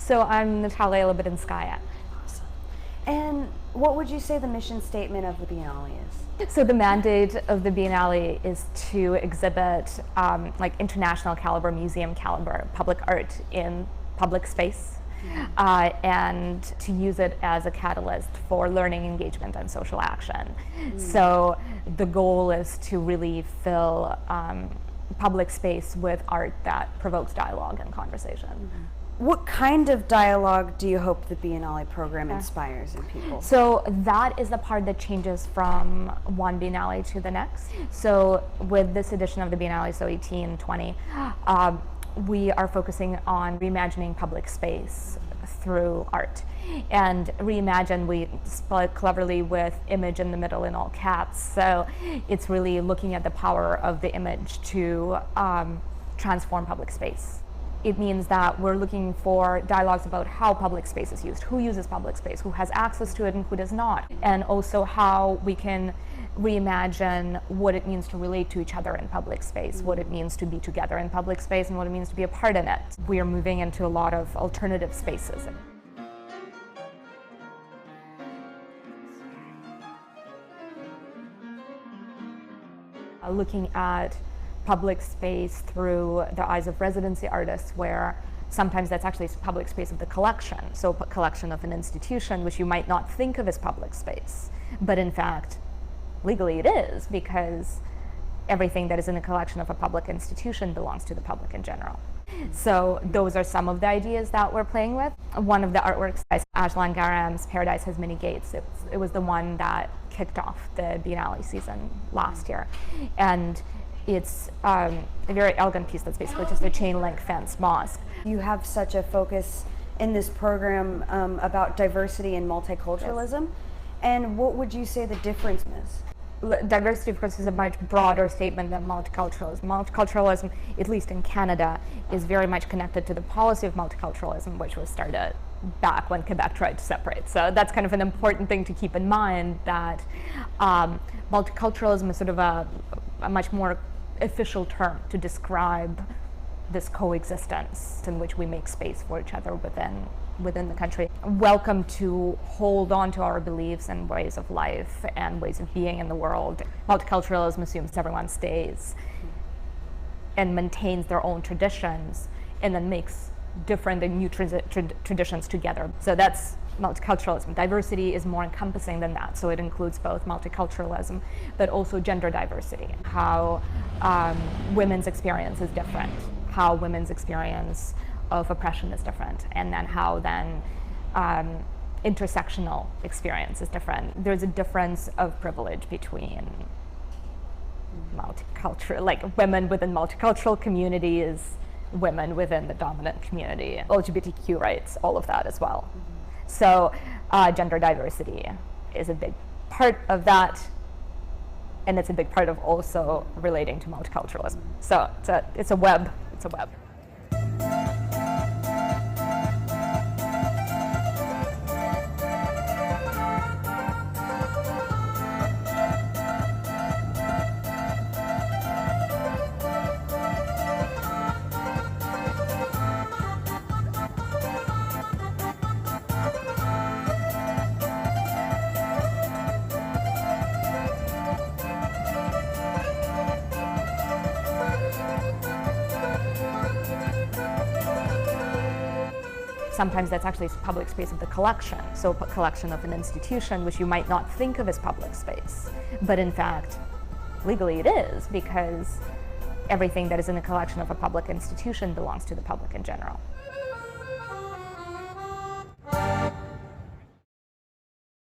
So I'm Natalia Lebedinskaya. Awesome. And what would you say the mission statement of the Biennale is? So the mandate of the Biennale is to exhibit like international caliber, museum caliber public art in public space. And to use it as a catalyst for learning, engagement, and social action. So the goal is to really fill public space with art that provokes dialogue and conversation. What kind of dialogue do you hope the Biennale program inspires in people? So that is the part that changes from one Biennale to the next. So with this edition of the Biennale, so 1820, we are focusing on reimagining public space through art. And reimagine, we spell cleverly with image in the middle in all caps. So it's really looking at the power of the image to transform public space. It means that we're looking for dialogues about how public space is used, who uses public space, who has access to it and who does not, and also how we can reimagine what it means to relate to each other in public space, what it means to be together in public space, and what it means to be a part in it. We are moving into a lot of alternative spaces. Looking at public space through the eyes of residency artists, where sometimes that's actually public space of the collection, so a collection of an institution, which you might not think of as public space, but in fact, legally it is, because everything that is in a collection of a public institution belongs to the public in general. So those are some of the ideas that we're playing with. One of the artworks, Ajlan Garam's Paradise Has Many Gates, it was the one that kicked off the Biennale season last year. And it's a very elegant piece that's basically just a chain link fence mosque. You have such a focus in this program about diversity and multiculturalism. Yes. And what would you say the difference is? Diversity, of course, is a much broader statement than multiculturalism. Multiculturalism, at least in Canada, is very much connected to the policy of multiculturalism, which was started back when Quebec tried to separate. So that's kind of an important thing to keep in mind, that multiculturalism is sort of a much more official term to describe this coexistence in which we make space for each other within the country. Welcome to hold on to our beliefs and ways of life and ways of being in the world. Multiculturalism assumes everyone stays and maintains their own traditions and then makes different and new traditions together. So that's multiculturalism. Diversity is more encompassing than that. So it includes both multiculturalism, but also gender diversity. How women's experience is different, how women's experience of oppression is different, and then how then intersectional experience is different. There's a difference of privilege between multicultural, like women within multicultural communities, women within the dominant community, LGBTQ rights, all of that as well. So gender diversity is a big part of that, and it's a big part of also relating to multiculturalism. So it's a web. It's a web. Sometimes that's actually public space of the collection, so a collection of an institution, which you might not think of as public space, but in fact, legally it is, because everything that is in a collection of a public institution belongs to the public in general.